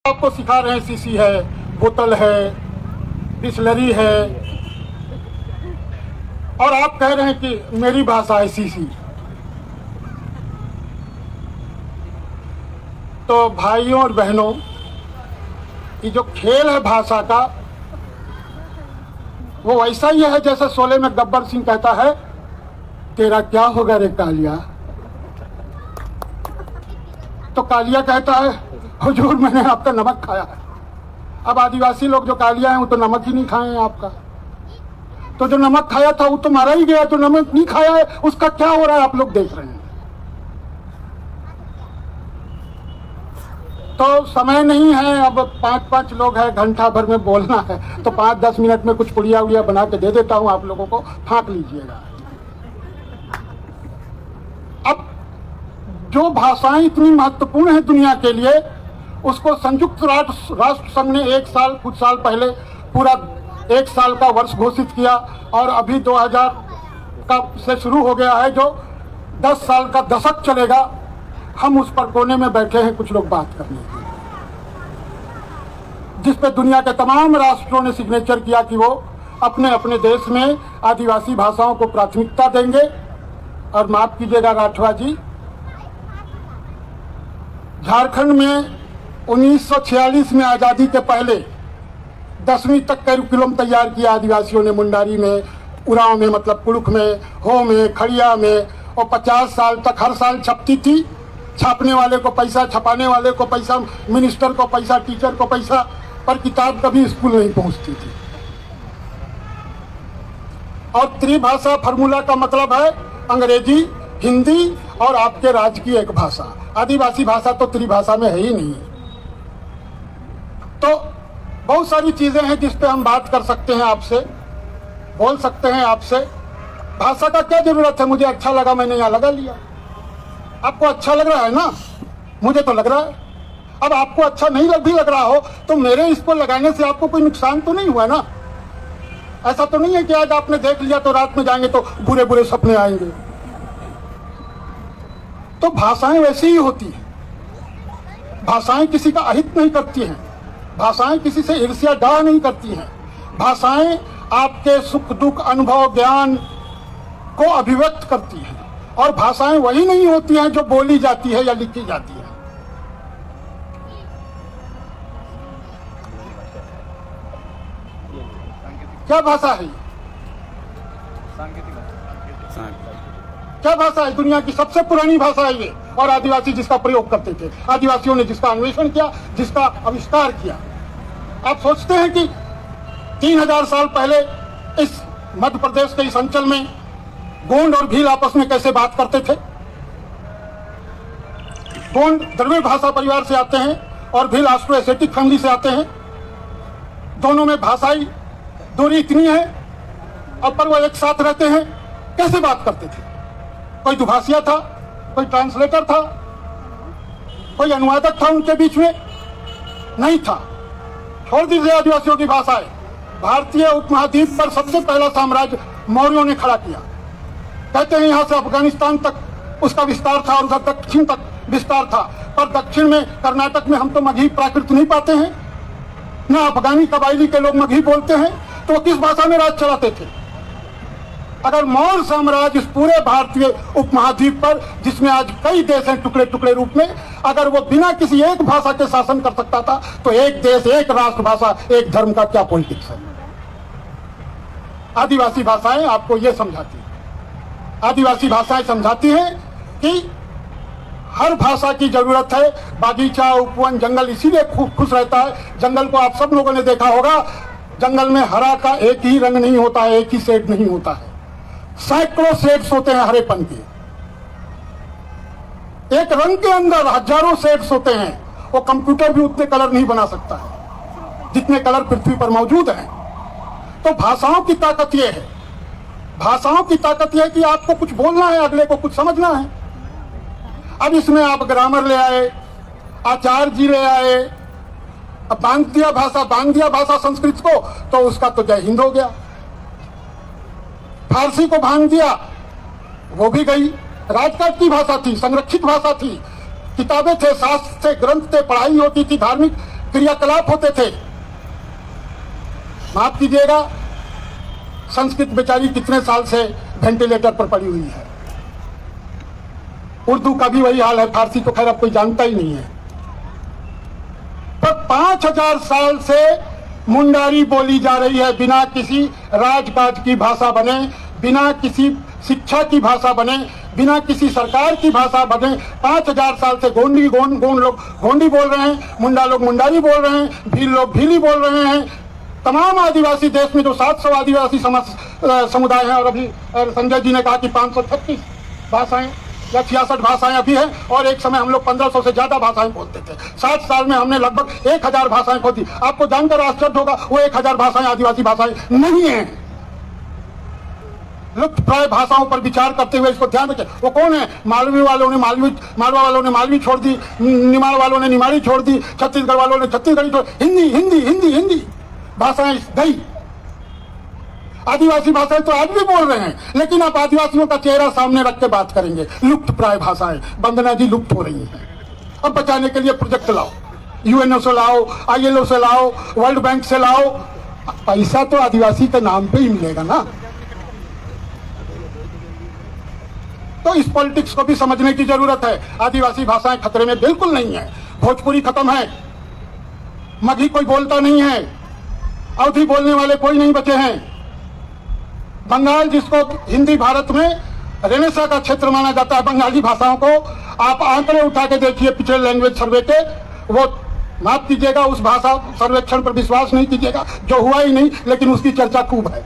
आपको सिखा रहे हैं शीशी है, बोतल है, बिस्लरी है, और आप कह रहे हैं कि मेरी भाषा है शीशी। तो भाइयों और बहनों, ये जो खेल है भाषा का, वो वैसा ही है जैसे शोले में गब्बर सिंह कहता है, तेरा क्या होगा रे कालिया। तो कालिया कहता है, हुजूर मैंने आपका नमक खाया है। अब आदिवासी लोग जो कालिया हैं वो तो नमक ही नहीं खाए हैं आपका। तो जो नमक खाया था वो तो मारा ही गया, जो नमक नहीं खाया है उसका क्या हो रहा है आप लोग देख रहे हैं। तो समय नहीं है, अब 5-5 लोग हैं, घंटा भर में बोलना है, तो 5-10 मिनट में कुछ पुड़िया उड़िया बना के दे देता हूं आप लोगों को, फाँक लीजिएगा। अब जो भाषाएं इतनी महत्वपूर्ण है दुनिया के लिए, उसको संयुक्त राष्ट्र संघ ने 1 साल कुछ साल पहले पूरा 1 साल का वर्ष घोषित किया, और अभी 2000 का से शुरू हो गया है, जो 10 साल का दशक चलेगा। हम उस पर कोने में बैठे हैं कुछ लोग बात करने के लिए, जिस पे दुनिया के तमाम राष्ट्रों ने सिग्नेचर किया कि वो अपने अपने देश में आदिवासी भाषाओं को प्राथमिकता देंगे। और माफ कीजिएगा राठवा जी, झारखंड में 1946 में आज़ादी के पहले 10वीं तक कैरिकुलम तैयार किया आदिवासियों ने, मुंडारी में, उरांव में, मतलब कुड़ुख में, हो में, खड़िया में, और 50 साल तक हर साल छपती थी। छापने वाले को पैसा, छपाने वाले को पैसा, मिनिस्टर को पैसा, टीचर को पैसा, पर किताब कभी स्कूल नहीं पहुंचती थी। और त्रिभाषा फार्मूला का मतलब है अंग्रेजी, हिंदी और आपके राज्य की एक भाषा। आदिवासी भाषा तो त्रिभाषा में है ही नहीं। तो बहुत सारी चीजें हैं जिस पे हम बात कर सकते हैं, आपसे बोल सकते हैं आपसे। भाषा का क्या जरूरत है, मुझे अच्छा लगा मैंने यहाँ लगा लिया। आपको अच्छा लग रहा है ना, मुझे तो लग रहा है। अब आपको अच्छा नहीं लग रहा हो तो मेरे इसको लगाने से आपको कोई नुकसान तो नहीं हुआ ना। ऐसा तो नहीं है कि आज आपने देख लिया तो रात में जाएंगे तो बुरे बुरे सपने आएंगे। तो भाषाएं वैसी ही होती हैं। भाषाएं किसी का अहित नहीं करती हैं, भाषाएं किसी से ईर्ष्या डाह नहीं करती हैं। भाषाएं आपके सुख दुख, अनुभव, ज्ञान को अभिव्यक्त करती हैं। और भाषाएं वही नहीं होती हैं जो बोली जाती है या लिखी जाती है। क्या भाषा है? क्या भाषा है? दुनिया की सबसे पुरानी भाषा है ये, और आदिवासी जिसका प्रयोग करते थे, आदिवासियों ने जिसका अन्वेषण किया, जिसका आविष्कार किया। आप सोचते हैं कि 3000 साल पहले इस मध्य प्रदेश के इस अंचल में गोंड और भील आपस में कैसे बात करते थे? गोंड द्रविड़ भाषा परिवार से आते हैं और भील ऑस्ट्रो एशियाटिक फैमिली से आते हैं। दोनों में भाषाई दूरी इतनी है, और पर वो एक साथ रहते हैं। कैसे बात करते थे? कोई दुभाषिया था, कोई ट्रांसलेटर था, कोई अनुवादक था उनके बीच में? नहीं था। छोड़ दीजिए आदिवासियों की भाषाएं। भारतीय उपमहाद्वीप पर सबसे पहला साम्राज्य मौर्यों ने खड़ा किया। कहते हैं यहाँ से अफगानिस्तान तक उसका विस्तार था, और उधर दक्षिण तक विस्तार था। पर दक्षिण में, कर्नाटक में हम तो मगही प्राकृत नहीं पाते हैं, ना अफगानी कबायली के लोग मगही बोलते हैं। तो वो किस भाषा में राज चलाते थे? अगर मौर्य साम्राज्य इस पूरे भारतीय उपमहाद्वीप पर, जिसमें आज कई देश हैं टुकड़े टुकड़े रूप में, अगर वो बिना किसी एक भाषा के शासन कर सकता था, तो एक देश, एक राष्ट्रभाषा, एक धर्म का क्या पॉलिटिक्स है? आदिवासी भाषाएं आपको ये समझाती हैं। आदिवासी भाषाएं समझाती हैं कि हर भाषा की जरूरत है। बागीचा, उपवन, जंगल इसीलिए खुश रहता है। जंगल को आप सब लोगों ने देखा होगा, जंगल में हरा का एक ही रंग नहीं होता है, एक ही शेड नहीं होता है, सैकड़ों शेड्स होते हैं हरेपन के। एक रंग के अंदर हजारों शेड्स होते हैं। वो कंप्यूटर भी उतने कलर नहीं बना सकता है जितने कलर पृथ्वी पर मौजूद हैं। तो भाषाओं की ताकत ये है, भाषाओं की ताकत यह है कि आपको कुछ बोलना है, अगले को कुछ समझना है। अब इसमें आप ग्रामर ले आए, आचार्य जी ले आए, अब बांध दिया भाषा संस्कृत को, तो उसका तो जय हिंद हो गया। फारसी को भांग दिया, वो भी गई। राजकाज की भाषा थी, संरक्षित भाषा थी। किताबें थे, शास्त्र थे, ग्रंथ थे, पढ़ाई होती थी, धार्मिक क्रियाकलाप होते थे। माफ कीजिएगा, संस्कृत बेचारी कितने साल से वेंटिलेटर पर पड़ी हुई है। उर्दू का भी वही हाल है, फारसी तो खैर अब कोई जानता ही नहीं है। पर 5000 साल से मुंडारी बोली जा रही है, बिना किसी राजकाज की भाषा बने, बिना किसी शिक्षा की भाषा बने, बिना किसी सरकार की भाषा बने। 5000 साल से गोंड लोग गोंडी बोल रहे हैं, मुंडा लोग मुंडारी बोल रहे हैं, भील लोग भीली बोल रहे हैं। तमाम आदिवासी देश में जो 700 आदिवासी समुदाय हैं, और अभी संजय जी ने कहा कि 536 भाषाएं या 66 भाषाएं अभी हैं, और एक समय हम लोग 1500 से ज्यादा भाषाएं बोलते थे। 60 साल में हमने लगभग 1000 भाषाएं खो दी। आपको जानकर आश्चर्य होगा, वो 1000 भाषाएं आदिवासी भाषाएं नहीं हैं। लुप्त प्राय भाषाओं पर विचार करते हुए इसको ध्यान रखें। वो कौन है? मालवा वालों ने मालवी छोड़ दी, निमाड़ वालों ने निमाड़ी छोड़ दी, छत्तीसगढ़ वालों ने छत्तीसगढ़ी छोड़, हिंदी हिंदी हिंदी हिंदी भाषाएं गई। आदिवासी भाषाएं तो आज भी बोल रहे हैं, लेकिन आप आदिवासियों का चेहरा सामने रख के बात करेंगे। लुप्त प्राय भाषाएं, वंदना जी, लुप्त हो रही हैं। अब बचाने के लिए प्रोजेक्ट लाओ, यूएनओ से लाओ, ILO से लाओ, वर्ल्ड बैंक से लाओ। पैसा तो आदिवासी के नाम पे ही मिलेगा ना। तो इस पॉलिटिक्स को भी समझने की जरूरत है। आदिवासी भाषाएं खतरे में बिल्कुल नहीं है। भोजपुरी खत्म है, मगही कोई बोलता नहीं है, अवधी बोलने वाले कोई नहीं बचे हैं। बंगाल, जिसको हिंदी भारत में रेनेसा का क्षेत्र माना जाता है, बंगाली भाषाओं को आप आंकड़े उठा के देखिए पिछले लैंग्वेज सर्वे के, वो माफ कीजिएगा, उस भाषा सर्वेक्षण पर विश्वास नहीं कीजिएगा जो हुआ ही नहीं, लेकिन उसकी चर्चा खूब है।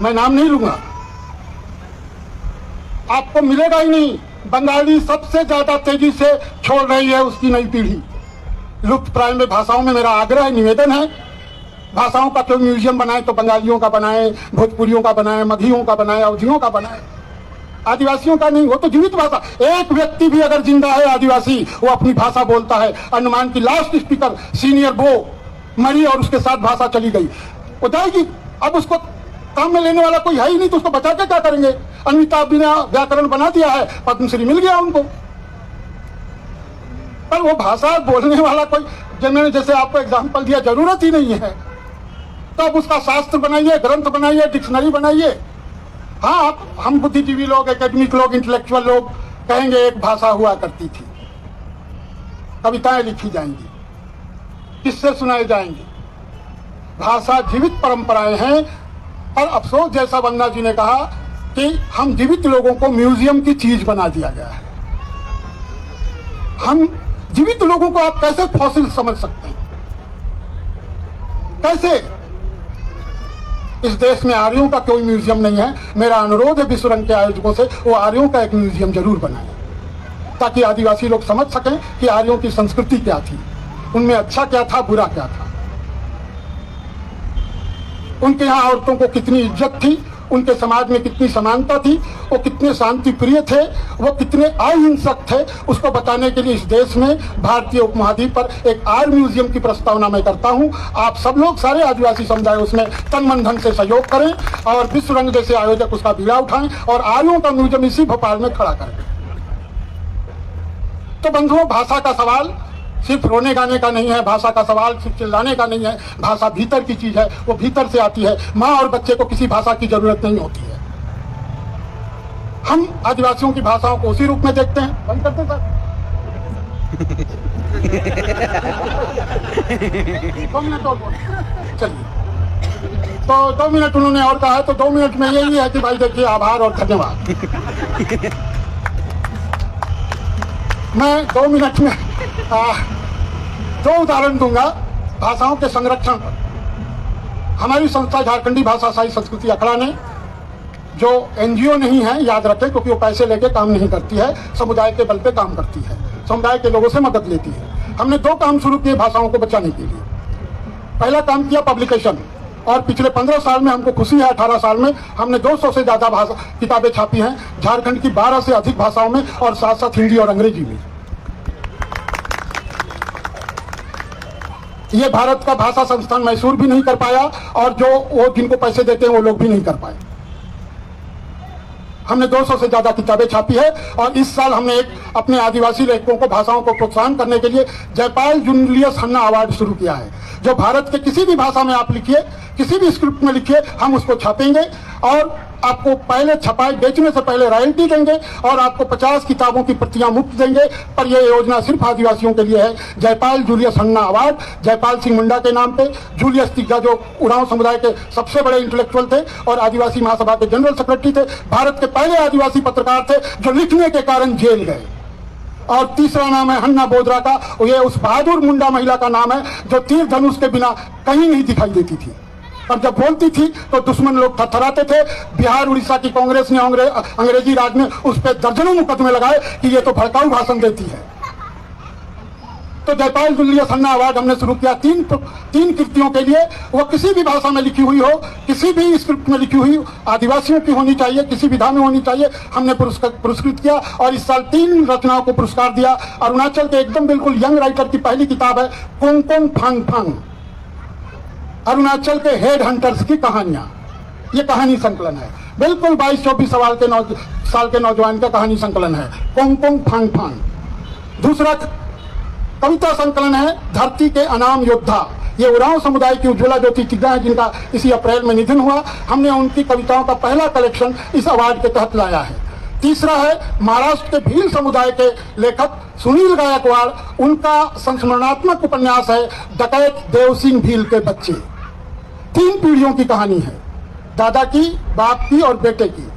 मैं नाम नहीं लूंगा, आपको मिलेगा ही नहीं। बंगाली सबसे ज्यादा तेजी से छोड़ रही है उसकी नई पीढ़ी। लुप्त प्राय में भाषाओं में मेरा आग्रह निवेदन है, भाषाओं का कोई म्यूजियम बनाए तो बंगालियों का बनाए, भोजपुरियों का बनाए, मगहियों का बनाए, अवधियों का बनाए, आदिवासियों का नहीं। वो तो जीवित भाषा। एक व्यक्ति भी अगर जिंदा है आदिवासी, वो अपनी भाषा बोलता है। अंडमान की लास्ट स्पीकर सीनियर वो मरी और उसके साथ भाषा चली गई, वो जाएगी। अब उसको काम में लेने वाला कोई है ही नहीं, तो उसको बचा के क्या करेंगे? अमिताभ बिना व्याकरण बना दिया है, पद्मश्री मिल गया उनको। पर वो भाषा बोलने वाला कोई, जिन्होंने जैसे आपको एग्जाम्पल दिया, जरूरत ही नहीं है। तो अब उसका शास्त्र बनाइए, ग्रंथ बनाइए, डिक्शनरी बनाइए। हाँ, हम बुद्धिजीवी लोग, एकेडमिक लोग, इंटेलेक्चुअल लोग कहेंगे एक भाषा हुआ करती थी, कविताएं लिखी जाएंगी, किस्से सुनाए जाएंगे। भाषा जीवित परंपराएं हैं। पर अफसोस, जैसा वंदना जी ने कहा, कि हम जीवित लोगों को म्यूजियम की चीज बना दिया गया है। हम जीवित लोगों को आप कैसे फॉसिल समझ सकते हैं? कैसे? इस देश में आर्यों का कोई म्यूजियम नहीं है। मेरा अनुरोध है विश्व रंग के आयोजकों से, वो आर्यों का एक म्यूजियम जरूर बनाएं, ताकि आदिवासी लोग समझ सकें कि आर्यों की संस्कृति क्या थी, उनमें अच्छा क्या था, बुरा क्या था, उनके यहाँ औरतों को कितनी इज्जत थी, उनके समाज में कितनी समानता थी, वो कितने शांति प्रिय थे, वो कितने अहिंसक थे। उसको बताने के लिए इस देश में, भारतीय उपमहाद्वीप पर एक आर्य म्यूजियम की प्रस्तावना मैं करता हूँ। आप सब लोग, सारे आदिवासी समुदाय उसमें तन मन धन से सहयोग करें, और विश्व रंग जैसे आयोजक उसका बीड़ा उठाएं, और आर्यों का म्यूजियम इसी भोपाल में खड़ा करें। तो बंधुओं, भाषा का सवाल सिर्फ रोने गाने का नहीं है, भाषा का सवाल सिर्फ चिल्लाने का नहीं है। भाषा भीतर की चीज है, वो भीतर से आती है। माँ और बच्चे को किसी भाषा की जरूरत नहीं होती है। हम आदिवासियों की भाषाओं को उसी रूप में देखते हैं। बंद करते सर, 2 मिनट और चलिए। तो 2 मिनट उन्होंने और कहा है, तो 2 मिनट में यही है कि भाई देखिए, आभार और धन्यवाद। मैं 2 मिनट में 2 उदाहरण दूंगा भाषाओं के संरक्षण पर। हमारी संस्था झारखंडी भाषा साहित्य संस्कृति अखड़ा ने, जो NGO नहीं है, याद रखें, क्योंकि वो पैसे लेके काम नहीं करती है, समुदाय के बल पे काम करती है, समुदाय के लोगों से मदद लेती है। हमने 2 काम शुरू किए भाषाओं को बचाने के लिए। पहला काम किया पब्लिकेशन, और पिछले 15 साल में हमको खुशी है, 18 साल में हमने 200 से ज्यादा भाषा किताबें छापी हैं, झारखंड की 12 से अधिक भाषाओं में, और साथ साथ हिंदी और अंग्रेजी में। ये भारत का भाषा संस्थान मैसूर भी नहीं कर पाया, और जो वो जिनको पैसे देते हैं वो लोग भी नहीं कर पाए। हमने 200 से ज्यादा किताबें छापी है और इस साल हमने एक अपने आदिवासी लेखकों को भाषाओं को प्रोत्साहन करने के लिए जयपाल जूलियस हन्ना अवार्ड शुरू किया है। जो भारत के किसी भी भाषा में आप लिखिए, किसी भी स्क्रिप्ट में लिखिए, हम उसको छापेंगे और आपको पहले छपाई बेचने से पहले रॉयल्टी देंगे और आपको 50 किताबों की प्रतियां मुफ्त देंगे। पर यह योजना सिर्फ आदिवासियों के लिए है। जयपाल जूलियस हन्ना अवार्ड जयपाल सिंह मुंडा के नाम पे। जूलियस तिग्गा जो उरांव समुदाय के सबसे बड़े इंटेलेक्चुअल थे और आदिवासी महासभा के जनरल सेक्रेटरी थे, भारत के पहले आदिवासी पत्रकार थे जो लिखने के कारण जेल गए। और तीसरा नाम है हन्ना बोदरा का, ये उस बहादुर मुंडा महिला का नाम है जो तीर धनुष के बिना कहीं नहीं दिखाई देती थी और जब बोलती थी तो दुश्मन लोग थरथराते थे। बिहार उड़ीसा की कांग्रेस ने अंग्रेजी राज में उस पर दर्जनों मुकदमे लगाए कि ये तो भड़काऊ भाषण देती है। तो जयपाल जूलियस हन्ना अवार्ड हमने शुरू किया तीन कृतियों के लिए। वो किसी भी भाषा में लिखी हुई हो, किसी भी स्क्रिप्ट में लिखी हुई, आदिवासियों की होनी चाहिए, किसी विधा में होनी चाहिए। हमने पुरस्कृत किया और इस साल 3 रचनाओं को पुरस्कार दिया। अरुणाचल के एकदम बिल्कुल यंग राइटर की पहली किताब है कोंगकोंग फांग फांग, अरुणाचल के हेड हंटर्स की कहानियां। ये कहानी संकलन है, बिल्कुल 22-24 साल के नौजवान का कहानी संकलन है कोंगकोंग फांग फांग। दूसरा कविता संकलन है धरती के अनाम योद्धा। ये उरांव समुदाय की उज्ज्वला ज्योति तिग्गा है जिनका इसी अप्रैल में निधन हुआ। हमने उनकी कविताओं का पहला कलेक्शन इस अवार्ड के तहत लाया है। तीसरा है महाराष्ट्र के भील समुदाय के लेखक सुनील गायकवाड़, उनका संस्मरणात्मक उपन्यास है डकैत देव सिंह भील के बच्चे। 3 पीढ़ियों की कहानी है, दादा की, बाप की और बेटे की,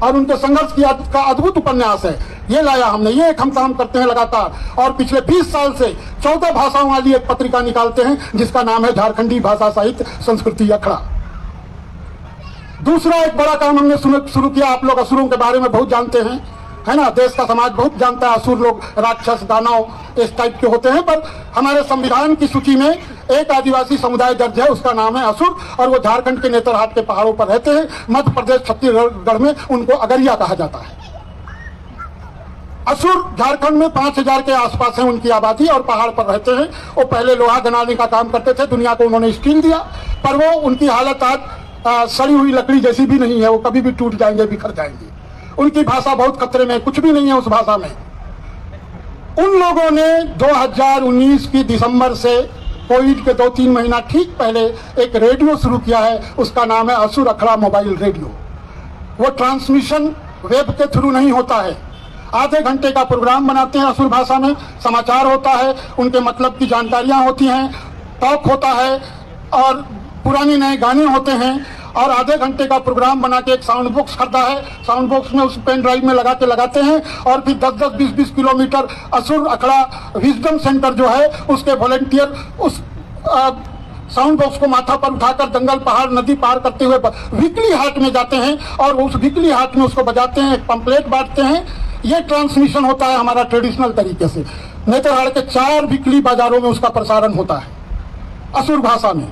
और उनके संघर्ष का अद्भुत उपन्यास है। ये लाया हमने, ये एक हम काम करते हैं लगातार और पिछले 20 साल से 14 भाषाओं वाली एक पत्रिका निकालते हैं जिसका नाम है झारखंडी भाषा साहित्य संस्कृति अखड़ा। दूसरा एक बड़ा काम हमने शुरू किया। आप लोग असुरों के बारे में बहुत जानते हैं, है ना, देश का समाज बहुत जानता है। असुर लोग राक्षस दानव इस टाइप के होते हैं, पर हमारे संविधान की सूची में एक आदिवासी समुदाय दर्ज है, उसका नाम है असुर और वो झारखंड के नेतरहाट के पहाड़ों पर रहते हैं। मध्य प्रदेश छत्तीसगढ़ में उनको अगरिया कहा जाता है। असुर झारखंड में 5000 के आसपास है उनकी आबादी और पहाड़ पर रहते हैं। वो पहले लोहा गनाने का काम करते थे, दुनिया को उन्होंने स्टील दिया, पर वो उनकी हालत आज सड़ी हुई लकड़ी जैसी भी नहीं है, वो कभी भी टूट जाएंगे, बिखर जाएंगे। उनकी भाषा बहुत खतरे में, कुछ भी नहीं है उस भाषा में। उन लोगों ने 2019 की दिसंबर से कोविड के 2-3 महीना ठीक पहले एक रेडियो शुरू किया है, उसका नाम है असुर अखड़ा मोबाइल रेडियो। वो ट्रांसमिशन वेब के थ्रू नहीं होता है, आधे घंटे का प्रोग्राम बनाते हैं असुर भाषा में, समाचार होता है, उनके मतलब की जानकारियां होती हैं, टॉक होता है और पुराने नए गाने होते हैं। और आधे घंटे का प्रोग्राम बना के एक साउंड बॉक्स खरीदा है, साउंड बॉक्स में उस पेन ड्राइव में लगा के लगाते हैं और फिर 10-10, 20-20 किलोमीटर असुर अखड़ा विजडम सेंटर जो है उसके वॉलंटियर उस साउंड बॉक्स को माथा पर उठाकर जंगल पहाड़ नदी पार करते हुए वीकली हाट में जाते हैं और उस वीकली हाट में उसको बजाते हैं, एक पंपलेट बांटते हैं। ये ट्रांसमिशन होता है हमारा ट्रेडिशनल तरीके से। नेतरहाट के 4 वीकली बाजारों में उसका प्रसारण होता है असुर भाषा में।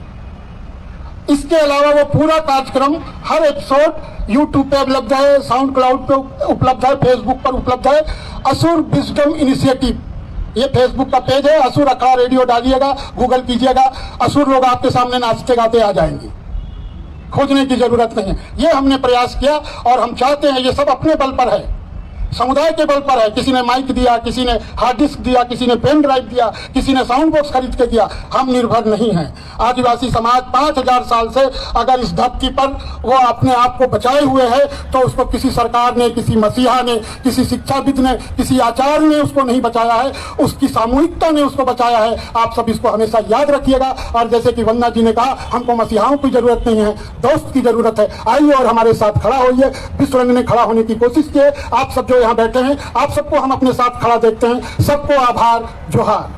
इसके अलावा वो पूरा कार्यक्रम हर एपिसोड यूट्यूब पे उपलब्ध है, साउंड क्लाउड पे उपलब्ध है, फेसबुक पर उपलब्ध है। असुर विजडम इनिशिएटिव ये फेसबुक का पेज है, असुर अखड़ा रेडियो डालिएगा, गूगल कीजिएगा, असुर लोग आपके सामने नाचते गाते आ जाएंगे, खोजने की जरूरत नहीं है। ये हमने प्रयास किया और हम चाहते हैं, ये सब अपने बल पर है, समुदाय के बल पर है। किसी ने माइक दिया, किसी ने हार्ड डिस्क दिया, किसी ने पेन ड्राइव दिया, किसी ने साउंड बॉक्स खरीद के दिया। हम निर्भर नहीं हैं। आदिवासी समाज 5000 साल से अगर इस धरती पर वो अपने आप को बचाए हुए है तो उसको किसी सरकार ने, किसी मसीहा ने, किसी शिक्षाविद ने, किसी आचार्य ने उसको नहीं बचाया है, उसकी सामूहिकता ने उसको बचाया है। आप सब इसको हमेशा याद रखिएगा। और जैसे कि वंदना जी ने कहा, हमको मसीहाओं की जरूरत नहीं है, दोस्त की जरूरत है। आइए और हमारे साथ खड़ा होइए। विश्व रंग ने खड़ा होने की कोशिश की है। आप सब जो यहाँ बैठे हैं, आप सबको हम अपने साथ खड़ा देखते हैं। सबको आभार, जोहार।